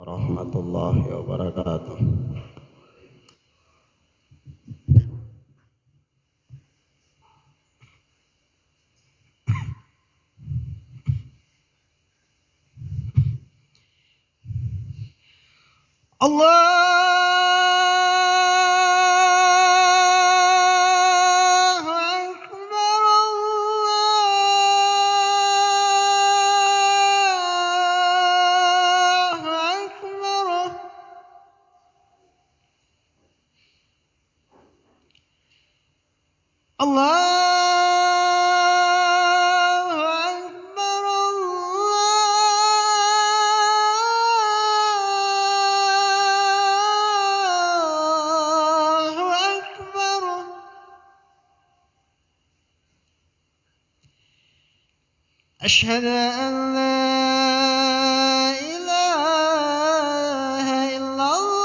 warahmatullahi wabarakatuh. Allahu Akbar, Allahu Akbar. Allahu Akbar, Allahu Akbar. أشهد أن لا إله إلا الله.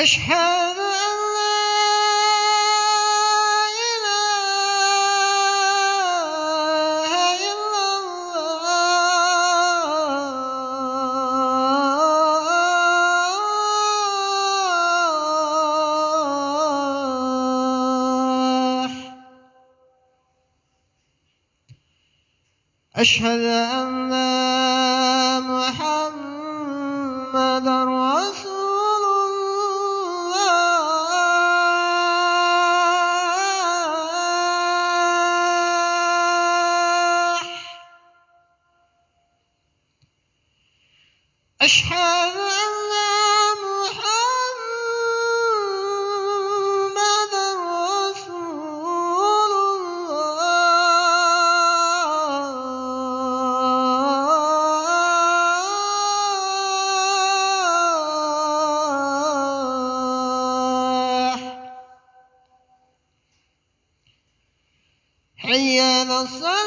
أشهد أن لا إله إلا الله. أشهد أن محمدا رسول الله. أشهد أن محمدا رسول الله. حي على الصلاة.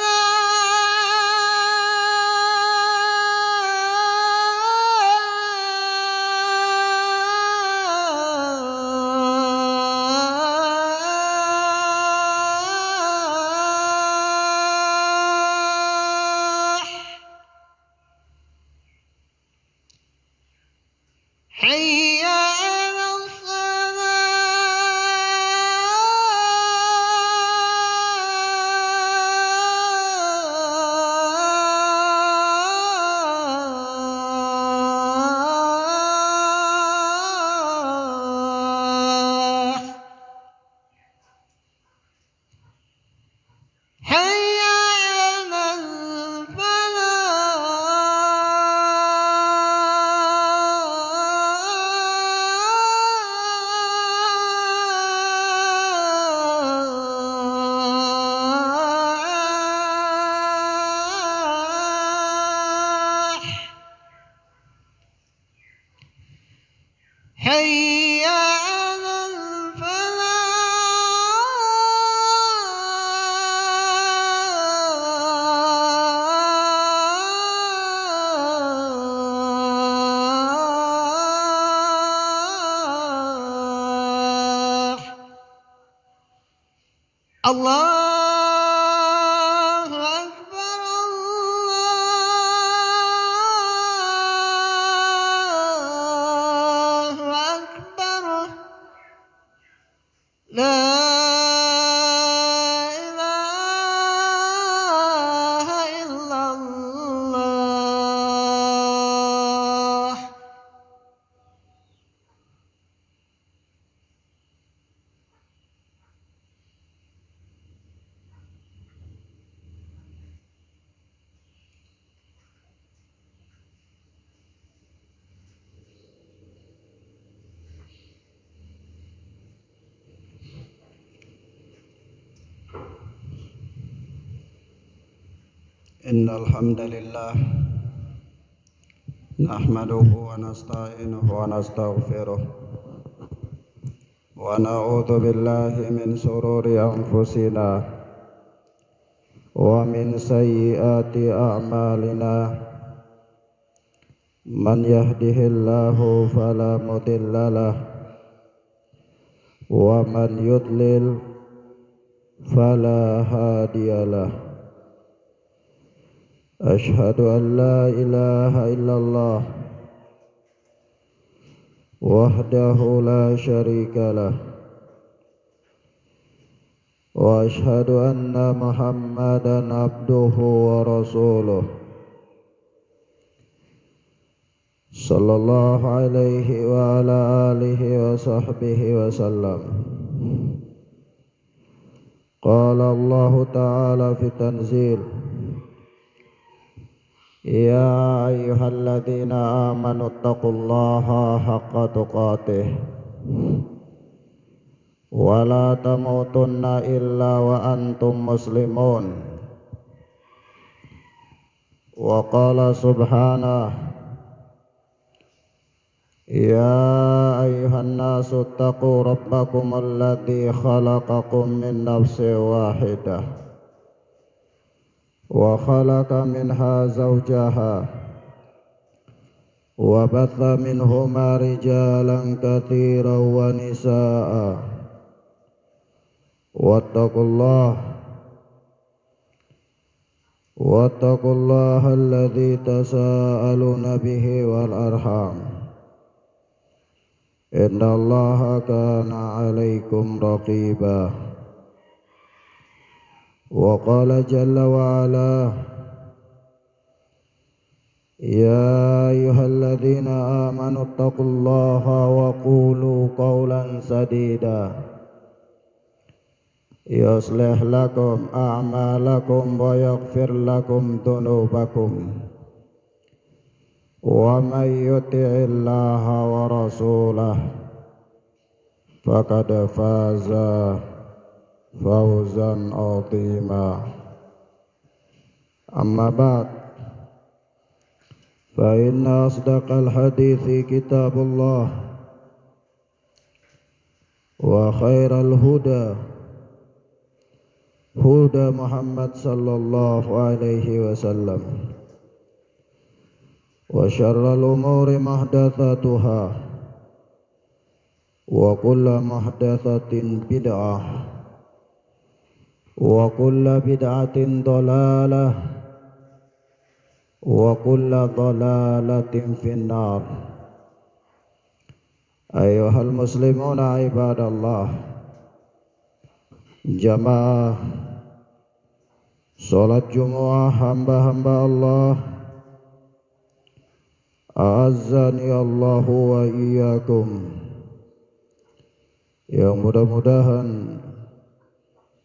حي على الصلاة. حي على الفلاح. حي على الفلاح. الله أكبر، الله أكبر. لا إله إلا الله. إن الحمد لله نحمده ونستعينه ونستغفره ونعوذ بالله من شرور أنفسنا ومن سيئات أعمالنا من يهده الله فلا مضل له ومن يضلل فلا هادي له. أشهد أن لا إله إلا الله وحده لا شريك له وأشهد أن محمدا عبده ورسوله صلى الله عليه وعلى آله وصحبه وسلم. قال الله تعالى في التنزيل: يا أيها الذين آمنوا اتقوا الله حق تقاته ولا تموتن إلا وأنتم مسلمون. وقال سبحانه: يا أيها الناس اتقوا ربكم الذي خلقكم من نفس واحدة وخلق منها زوجها وبث منهما رجالا كثيرا ونساء واتقوا الله الذي تساءلون به والأرحام إن الله كان عليكم رقيبا. وقال جل وعلا: يا أيها الذين آمنوا اتقوا الله وقولوا قولا سديدا يصلح لكم أعمالكم ويغفر لكم ذنوبكم ومن يطع الله ورسوله فقد فاز فوزا عظيما. أما بعد، فإن أصدق الحديث كتاب الله وخير الهدى هدى محمد صلى الله عليه وسلم وشر الأمور محدثاتها وكل محدثة بدعة وكل بدعة ضلالة وكل ضلالة في النار. أيها المسلمون عباد الله، jamaah salat Jumat hamba-hamba Allah, a'azzani Allahu wa iyyakum, yang mudah-mudahan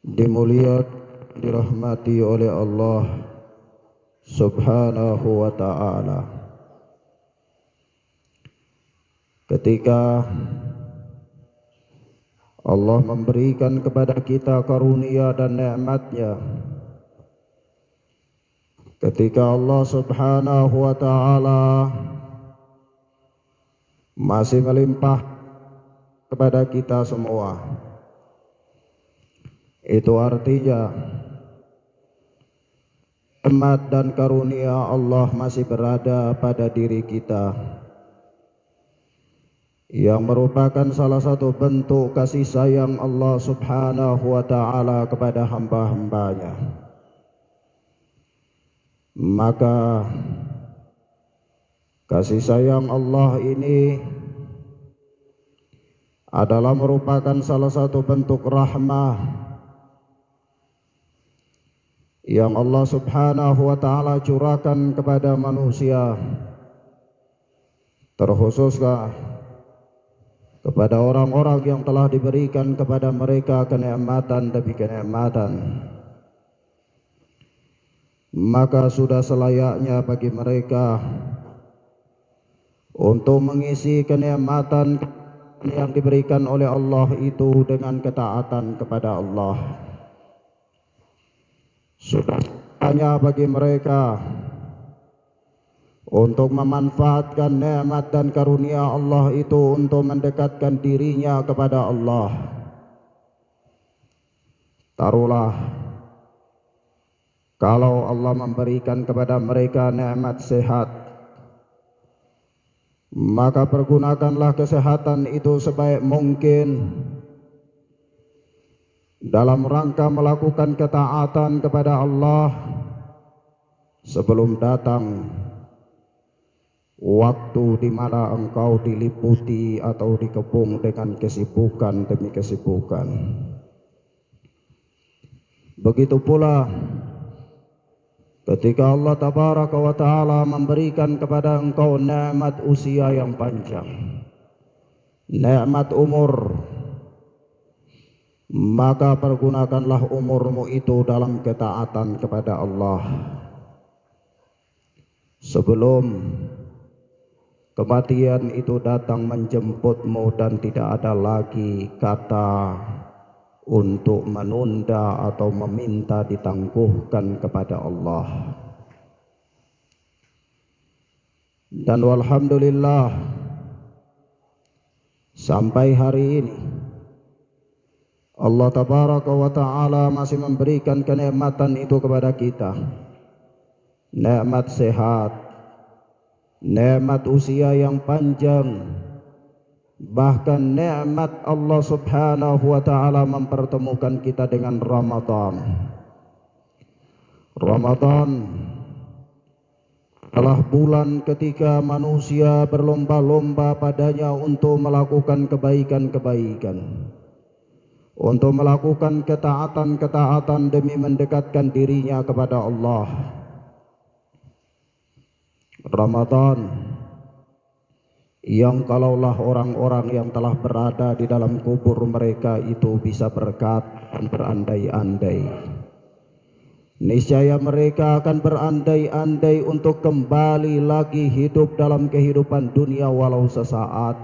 dimuliakan, dirahmati oleh Allah Subhanahu wa ta'ala. Ketika Allah memberikan kepada kita karunia dan nikmat-Nya, ketika Allah Subhanahu wa ta'ala masih melimpah kepada kita semua, itu artinya nikmat dan karunia Allah masih berada pada diri kita, yang merupakan salah satu bentuk kasih sayang Allah Subhanahu wa ta'ala kepada hamba-hambanya. Maka kasih sayang Allah ini adalah merupakan salah satu bentuk rahmah yang Allah Subhanahu wa ta'ala curahkan kepada manusia, terkhususkah kepada orang-orang yang telah diberikan kepada mereka kenikmatan demi kenikmatan. Maka sudah selayaknya bagi mereka untuk mengisi kenikmatan yang diberikan oleh Allah itu dengan ketaatan kepada Allah. Sudah hanya bagi mereka untuk memanfaatkan nikmat dan karunia Allah itu untuk mendekatkan dirinya kepada Allah. Taruhlah kalau Allah memberikan kepada mereka nikmat sehat, maka pergunakanlah kesehatan itu sebaik mungkin dalam rangka melakukan ketaatan kepada Allah sebelum datang waktu di mana engkau diliputi atau dikepung dengan kesibukan demi kesibukan. Begitu pula ketika Allah Tabaraka wa Ta'ala memberikan kepada engkau nikmat usia yang panjang, nikmat umur, maka pergunakanlah umurmu itu dalam ketaatan kepada Allah sebelum kematian itu datang menjemputmu dan tidak ada lagi kata untuk menunda atau meminta ditangguhkan kepada Allah. Dan walhamdulillah, sampai hari ini Allah Tabaraka wa Ta'ala masih memberikan kenikmatan itu kepada kita. Nikmat sehat, nikmat usia yang panjang, bahkan nikmat Allah Subhanahu wa Ta'ala mempertemukan kita dengan Ramadan. Ramadan adalah bulan ketika manusia berlomba-lomba padanya untuk melakukan kebaikan-kebaikan, untuk melakukan ketaatan-ketaatan demi mendekatkan dirinya kepada Allah. Ramadan yang kalaulah orang-orang yang telah berada di dalam kubur mereka itu bisa berkata dan berandai-andai, niscaya mereka akan berandai-andai untuk kembali lagi hidup dalam kehidupan dunia walau sesaat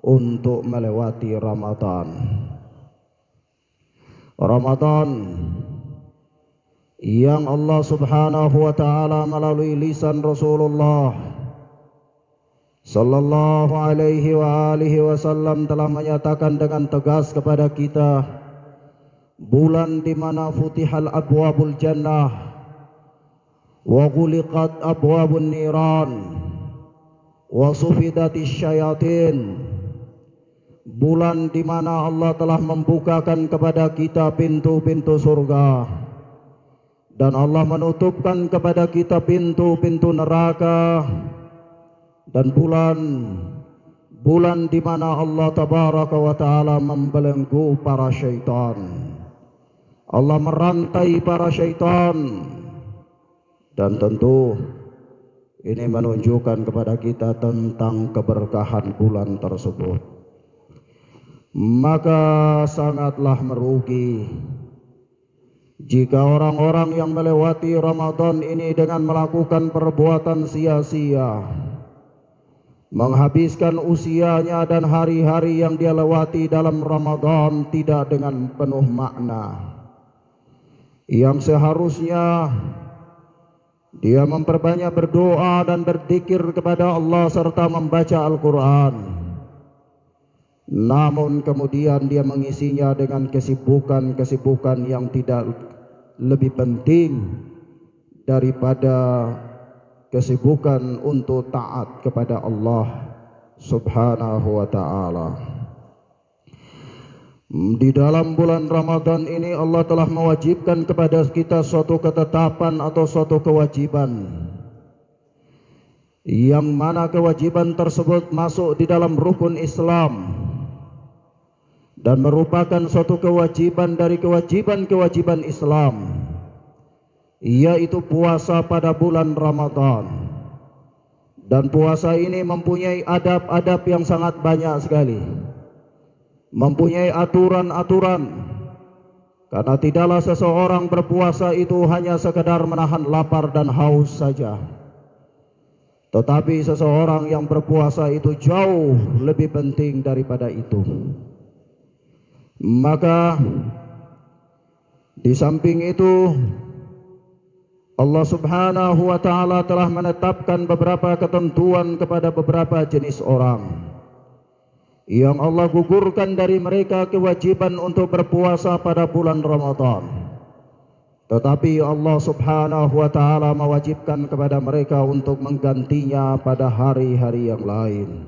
untuk melewati Ramadan. Ramadan yang Allah Subhanahu wa Ta'ala melalui lisan Rasulullah Sallallahu alaihi wa alihi wasallam telah menyatakan dengan tegas kepada kita, bulan di mana futihal abwabul jannah wa ghuliqat abwabun niran wa sufidatis syayatin. Bulan di mana Allah telah membukakan kepada kita pintu-pintu surga dan Allah menutupkan kepada kita pintu-pintu neraka. Dan bulan di mana Allah Tabaraka wa Ta'ala membelenggu para syaitan, Allah merantai para syaitan, dan tentu ini menunjukkan kepada kita tentang keberkahan bulan tersebut. Maka sangatlah merugi jika orang-orang yang melewati Ramadan ini dengan melakukan perbuatan sia-sia, menghabiskan usianya dan hari-hari yang dia lewati dalam Ramadan tidak dengan penuh makna. Yang seharusnya dia memperbanyak berdoa dan berzikir kepada Allah serta membaca Al-Quran, namun kemudian dia mengisinya dengan kesibukan-kesibukan yang tidak lebih penting daripada kesibukan untuk taat kepada Allah Subhanahu wa Ta'ala. Di dalam bulan Ramadan ini Allah telah mewajibkan kepada kita suatu ketetapan atau suatu kewajiban, yang mana kewajiban tersebut masuk di dalam rukun Islam dan merupakan suatu kewajiban dari kewajiban-kewajiban Islam, yaitu puasa pada bulan Ramadan. Dan puasa ini mempunyai adab-adab yang sangat banyak sekali, mempunyai aturan-aturan, karena tidaklah seseorang berpuasa itu hanya sekedar menahan lapar dan haus saja, tetapi seseorang yang berpuasa itu jauh lebih penting daripada itu. Maka di samping itu Allah Subhanahu wa Ta'ala telah menetapkan beberapa ketentuan kepada beberapa jenis orang yang Allah gugurkan dari mereka kewajiban untuk berpuasa pada bulan Ramadan. tetapi Allah subhanahu wa ta'ala mewajibkan kepada mereka untuk menggantinya pada hari-hari yang lain.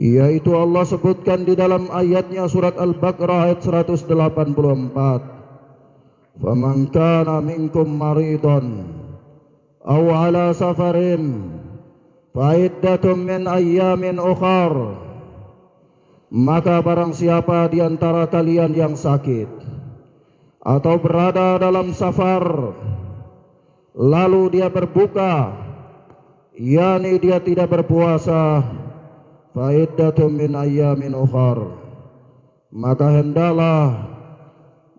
Yaitu Allah sebutkan di dalam ayatnya surat Al-Baqarah ayat 184. "Faman kana minkum maridan aw ala safarin fa iddatun min ayyamin ukhar." Maka barang siapa di antara kalian yang sakit atau berada dalam safar, lalu dia berbuka, yakni dia tidak berpuasa, fa iddatun min ayyamin ukhar, maka hendaklah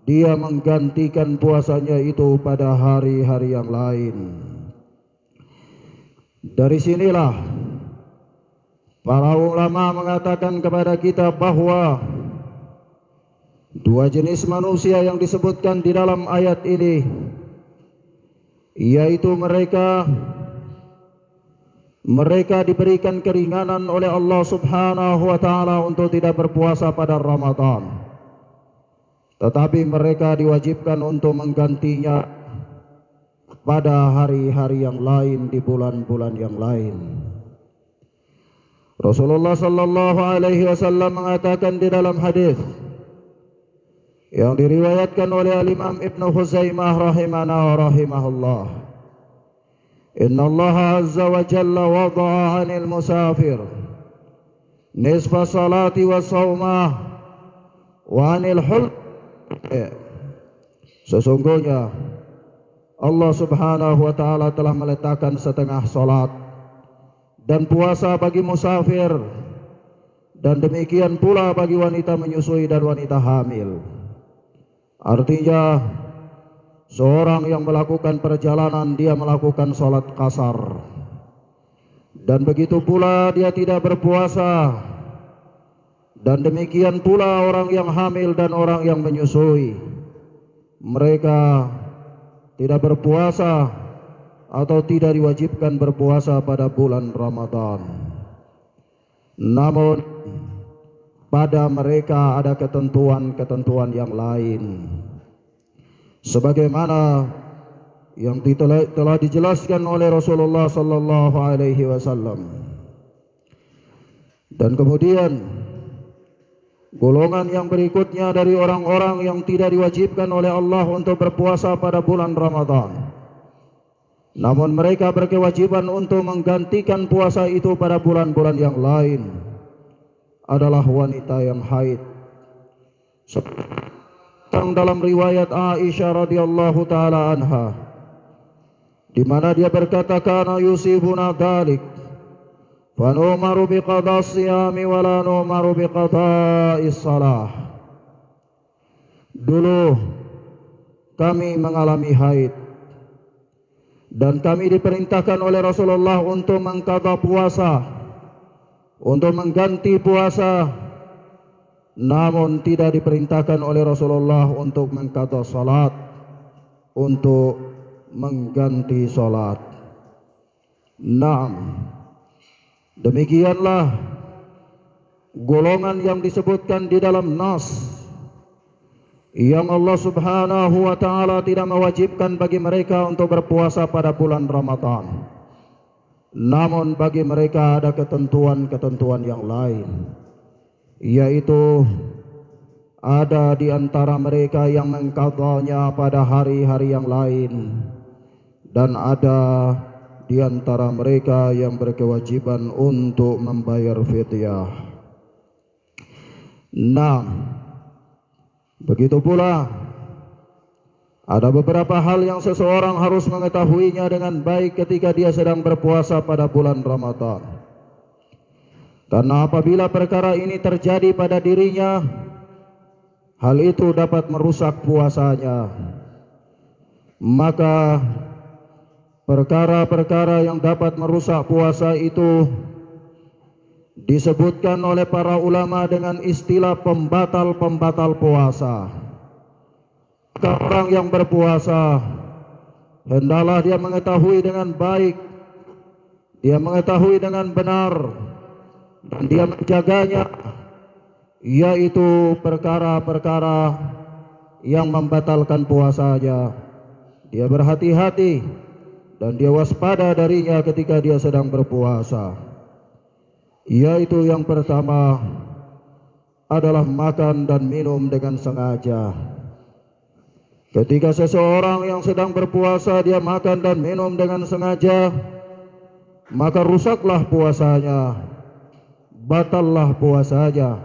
dia menggantikan puasanya itu pada hari-hari yang lain. Dari sinilah para ulama mengatakan kepada kita bahwa dua jenis manusia yang disebutkan di dalam ayat ini, yaitu mereka diberikan keringanan oleh Allah subhanahu wa ta'ala untuk tidak berpuasa pada Ramadan, tetapi mereka diwajibkan untuk menggantinya pada hari-hari yang lain, di bulan-bulan yang lain. Rasulullah sallallahu alaihi wasallam mengatakan di dalam hadis yang diriwayatkan oleh Imam Ibnu Khuzaimah rahimahullah, "Inna Allah azza wa jalla wada'a 'anil musafir nisfa salati wa shaumah wa 'anil hul." Sesungguhnya Allah subhanahu wa ta'ala telah meletakkan setengah salat dan puasa bagi musafir, dan demikian pula bagi wanita menyusui dan wanita hamil. Artinya seorang yang melakukan perjalanan dia melakukan salat qasar, dan begitu pula dia tidak berpuasa, dan demikian pula orang yang hamil dan orang yang menyusui, mereka tidak berpuasa atau tidak diwajibkan berpuasa pada bulan Ramadan. Namun pada mereka ada ketentuan-ketentuan yang lain, sebagaimana yang telah dijelaskan oleh Rasulullah sallallahu alaihi wasallam. Dan kemudian golongan yang berikutnya dari orang-orang yang tidak diwajibkan oleh Allah untuk berpuasa pada bulan Ramadan, namun mereka berkewajiban untuk menggantikan puasa itu pada bulan-bulan yang lain, adalah wanita yang haid. Dalam riwayat Aisyah radhiyallahu taala anha, di mana dia berkata, "Kana yusibuna dzalik fa nu'maru biqada'i siyami wa la nu'maru biqada'is shalah." Dulu kami mengalami haid dan kami diperintahkan oleh Rasulullah untuk mengqada puasa, untuk mengganti puasa, namun tidak diperintahkan oleh Rasulullah untuk mengqada salat, untuk mengganti salat. Naam, demikianlah golongan yang disebutkan di dalam nas, yang Allah subhanahu wa ta'ala tidak mewajibkan bagi mereka untuk berpuasa pada bulan Ramadan, namun bagi mereka ada ketentuan-ketentuan yang lain, yaitu ada di antara mereka yang mengqadanya pada hari-hari yang lain, dan ada di antara mereka yang berkewajiban untuk membayar fidyah. Nah, begitu pula ada beberapa hal yang seseorang harus mengetahuinya dengan baik ketika dia sedang berpuasa pada bulan Ramadan. Karena apabila perkara ini terjadi pada dirinya, hal itu dapat merusak puasanya. Maka perkara-perkara yang dapat merusak puasa itu disebutkan oleh para ulama dengan istilah pembatal-pembatal puasa. Orang yang berpuasa hendaklah dia mengetahui dengan baik, dia mengetahui dengan benar, dan dia menjaganya, yaitu perkara-perkara yang membatalkan puasanya. Dia berhati-hati dan dia waspada darinya ketika dia sedang berpuasa. Yaitu yang pertama adalah makan dan minum dengan sengaja. Ketika seseorang yang sedang berpuasa dia makan dan minum dengan sengaja, maka rusaklah puasanya, batallah puasanya.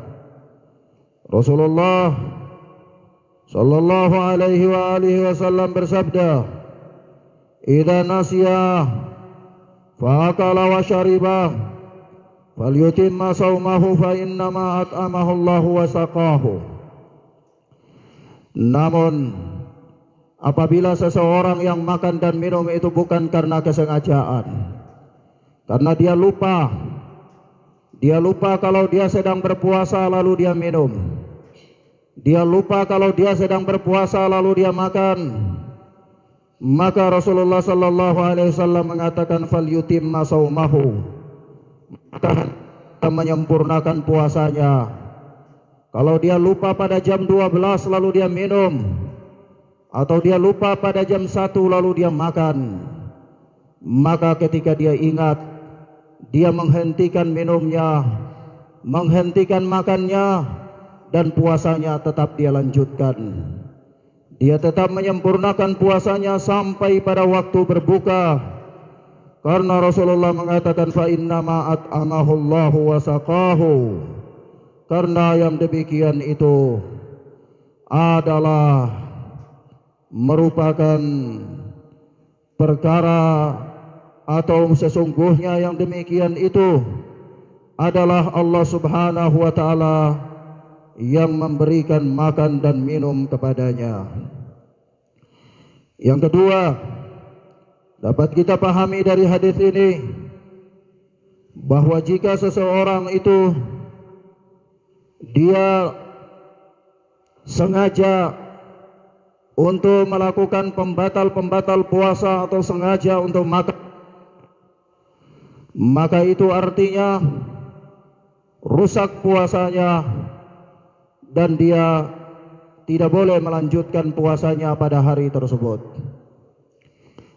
Rasulullah sallallahu alaihi wasallam bersabda, "Idza nasiya fa akala wa syariba falyutimma saumahu fa innama at'amahu Allahu wa saqahu." Namun apabila seseorang yang makan dan minum itu bukan karena kesengajaan, karena dia lupa kalau dia sedang berpuasa lalu dia minum, dia lupa kalau dia sedang berpuasa lalu dia makan, maka Rasulullah sallallahu alaihi wasallam mengatakan falyutimma saumahu, maka menyempurnakan puasanya. Kalau dia lupa pada jam 12 lalu dia minum, atau dia lupa pada jam 1 lalu dia makan, maka ketika dia ingat, dia menghentikan minumnya, menghentikan makannya, dan puasanya tetap dia lanjutkan. Dia tetap menyempurnakan puasanya sampai pada waktu berbuka, karena Rasulullah mengatakan fa innama at'amahu Allahu wa saqahu. Karena yang demikian itu adalah merupakan perkara, atau sesungguhnya yang demikian itu adalah Allah Subhanahu wa taala yang memberikan makan dan minum kepadanya. Yang kedua, dapat kita pahami dari hadis ini bahwa jika seseorang itu dia sengaja untuk melakukan pembatal puasa atau sengaja untuk makan, maka itu artinya rusak puasanya dan dia tidak boleh melanjutkan puasanya pada hari tersebut.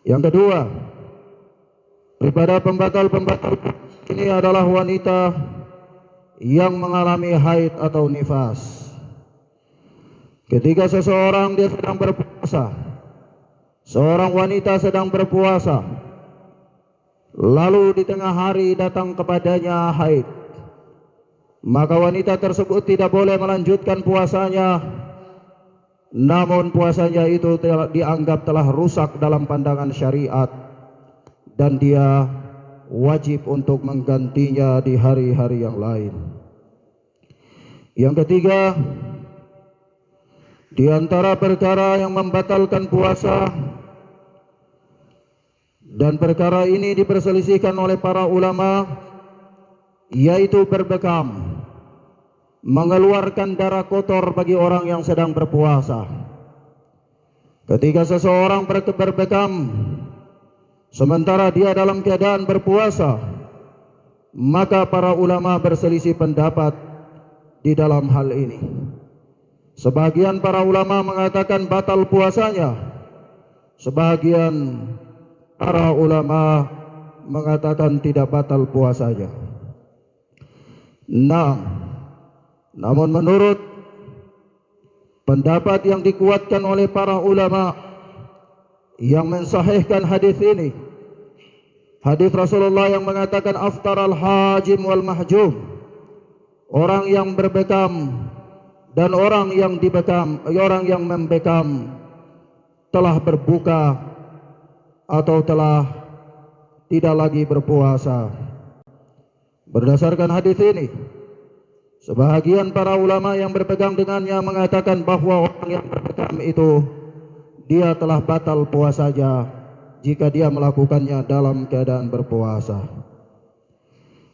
Yang kedua, daripada pembatal ini adalah wanita yang mengalami haid atau nifas. Ketika seseorang dia sedang berpuasa, seorang wanita sedang berpuasa, lalu di tengah hari datang kepadanya haid, maka wanita tersebut tidak boleh melanjutkan puasanya, namun puasanya itu dianggap telah rusak dalam pandangan syariat, dan dia wajib untuk menggantinya di hari-hari yang lain. Yang ketiga, di antara perkara yang membatalkan puasa, dan perkara ini diperselisihkan oleh para ulama, yaitu berbekam, mengeluarkan darah kotor bagi orang yang sedang berpuasa. Ketika seseorang berbekam sementara dia dalam keadaan berpuasa, maka para ulama berselisih pendapat di dalam hal ini. Sebagian para ulama mengatakan batal puasanya, sebagian para ulama mengatakan tidak batal puasanya. Namun menurut pendapat yang dikuatkan oleh para ulama yang mensahihkan hadis ini, hadis Rasulullah yang mengatakan aftaral hajim wal mahjum, orang yang berbekam dan orang yang membekam telah berbuka atau telah tidak lagi berpuasa. Berdasarkan hadis ini, sebahagian para ulama yang berpegang dengannya mengatakan bahwa orang yang berbekam itu dia telah batal puasanya jika dia melakukannya dalam keadaan berpuasa.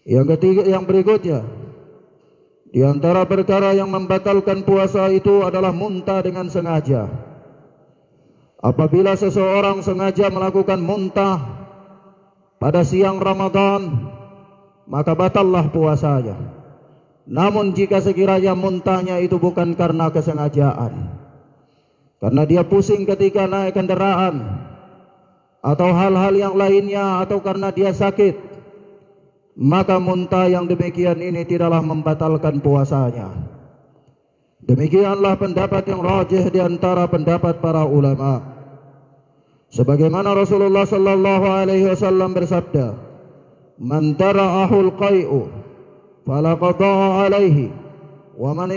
Yang ketiga, yang berikutnya, di antara perkara yang membatalkan puasa itu adalah muntah dengan sengaja. Apabila seseorang sengaja melakukan muntah pada siang Ramadan, maka batallah puasanya. Namun jika sekiranya muntahnya itu bukan karena kesengajaan, karena dia pusing ketika naik kendaraan atau hal-hal yang lainnya, atau karena dia sakit, maka muntah yang demikian ini tidaklah membatalkan puasanya. Demikianlah pendapat yang rajih di antara pendapat para ulama. Sebagaimana Rasulullah sallallahu alaihi wasallam bersabda, "Man dara'ahul qai'u fala qada'a alaihi wa man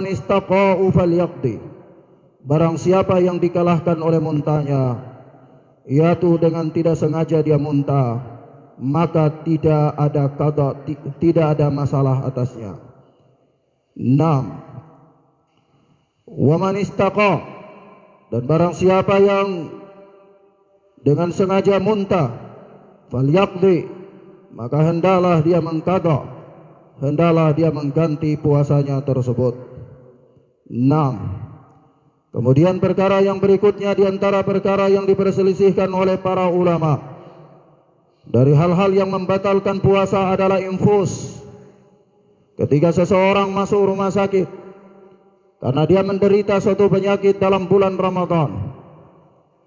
istaqa'u falyaqdi." Barang siapa yang dikalahkan oleh muntahnya, yaitu dengan tidak sengaja dia muntah, maka tidak ada qada, tidak ada masalah atasnya. 6. Wa man istaqa, dan barang siapa yang dengan sengaja muntah, falyaqdi, maka hendaklah dia mengqada, hendaklah dia mengganti puasanya tersebut. 6. Kemudian perkara yang berikutnya di antara perkara yang diperselisihkan oleh para ulama dari hal-hal yang membatalkan puasa adalah infus. Ketika seseorang masuk rumah sakit karena dia menderita suatu penyakit dalam bulan Ramadan,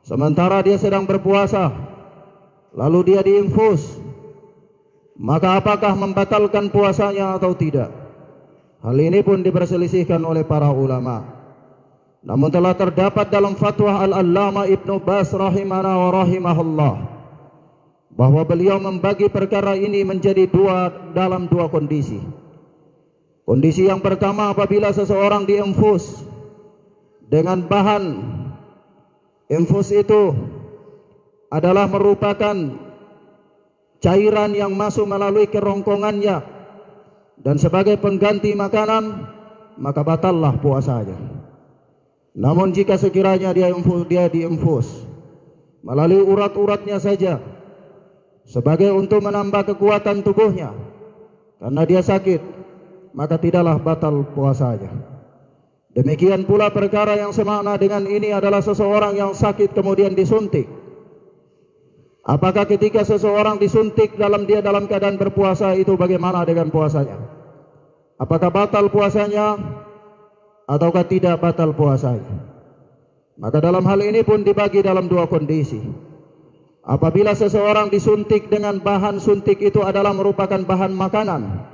sementara dia sedang berpuasa, lalu dia diinfus, maka apakah membatalkan puasanya atau tidak? Hal ini pun diperselisihkan oleh para ulama. Namun telah terdapat dalam fatwa Al-Allama Ibnu Baz rahimana wa rahimahullah bahwa beliau membagi perkara ini menjadi dalam dua kondisi. Kondisi yang pertama, apabila seseorang diinfus dengan bahan infus itu adalah merupakan cairan yang masuk melalui kerongkongannya dan sebagai pengganti makanan, maka batallah puasanya. Namun jika sekiranya dia diinfus melalui urat-uratnya saja sebagai untuk menambah kekuatan tubuhnya karena dia sakit, maka tidaklah batal puasanya. Demikian pula perkara yang semakna dengan ini adalah seseorang yang sakit kemudian disuntik. Apakah ketika seseorang disuntik dalam keadaan berpuasa itu bagaimana dengan puasanya? Apakah batal puasanya ataukah tidak batal puasanya? Maka dalam hal ini pun dibagi dalam dua kondisi. Apabila seseorang disuntik dengan bahan suntik itu adalah merupakan bahan makanan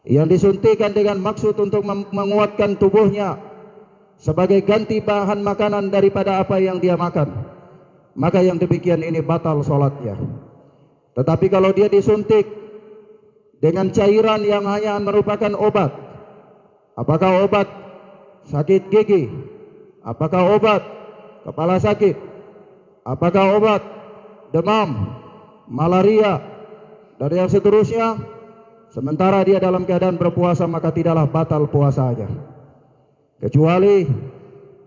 yang disuntikan dengan maksud untuk menguatkan tubuhnya sebagai ganti bahan makanan daripada apa yang dia makan, maka yang demikian ini batal sholatnya. Tetapi kalau dia disuntik dengan cairan yang hanya merupakan obat, apakah obat sakit gigi, apakah obat kepala sakit, apakah obat demam, malaria, dan yang seterusnya, sementara dia dalam keadaan berpuasa, maka tidaklah batal puasanya. Kecuali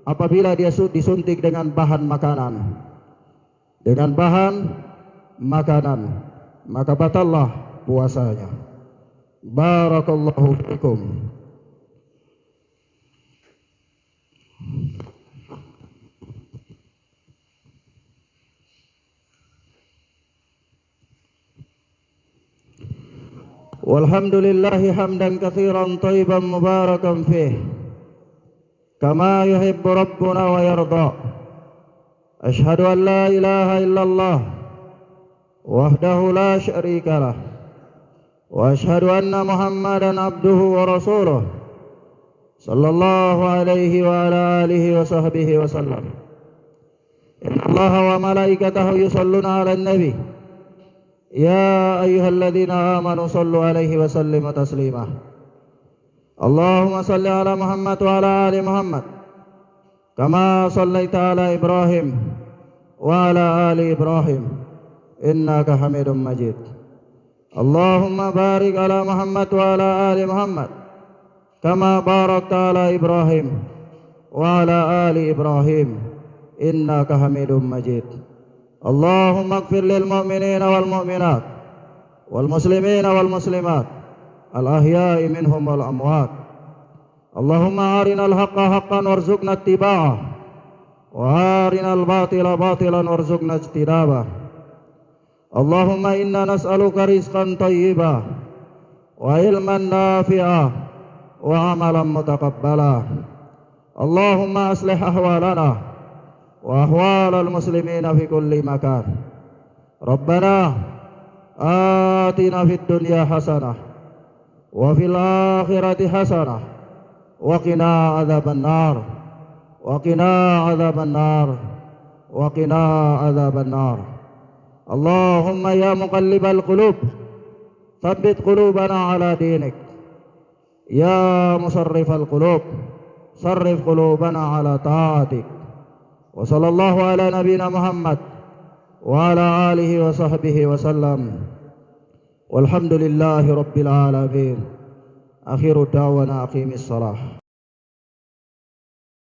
apabila dia disuntik dengan bahan makanan, maka batallah puasanya. Barakallahu fikum. Walhamdulillahi hamdan katsiran thayyiban mubarakan fih kama yuhibbu rabbuna wa yarda. Ashhadu an la ilaha illallah wahdahu la syarika lah wa ashhadu anna Muhammadan abduhu wa rasuluh sallallahu alaihi wa ala alihi wa sahbihi wa sallam. Inna Allaha wa malaikatahu yusalluna 'alan nabi. Ya ayyuhalladzina amanu sallu alaihi wa sallimu taslima. Allahumma salli ala Muhammad wa ala ali Muhammad kama sallaita ala Ibrahim wa ala ali Ibrahim innaka Hamidum Majid. Allahumma barik ala Muhammad wa ala ali Muhammad kama barakta ala Ibrahim wa ala ali Ibrahim innaka Hamidum Majid. Allahumma ighfir lil mu'minina wal mu'minat wal muslimina wal muslimat al ahya'i minhum wal amwat. Allahumma arinal haqqa haqqan warzuqna ittiba'ah wa arinal batila batilan warzuqna ijtinabah. Allahumma inna nas'aluka rizqan thayyiba wa ilman nafi'a wa amalan mutaqabbala. اللهم أصلح أحوالنا وأحوال المسلمين في كل مكان. ربنا آتنا في الدنيا حسنة وفي الآخرة حسنة وقنا عذاب النار وقنا عذاب النار وقنا عذاب النار. اللهم يا مقلب القلوب ثبت قلوبنا على دينك. يا مصرف القلوب صرف قلوبنا على طاعتك. وصلى الله على نبينا محمد وعلى آله وصحبه وسلم والحمد لله رب العالمين. آخر دعوانا أقيم الصلاة.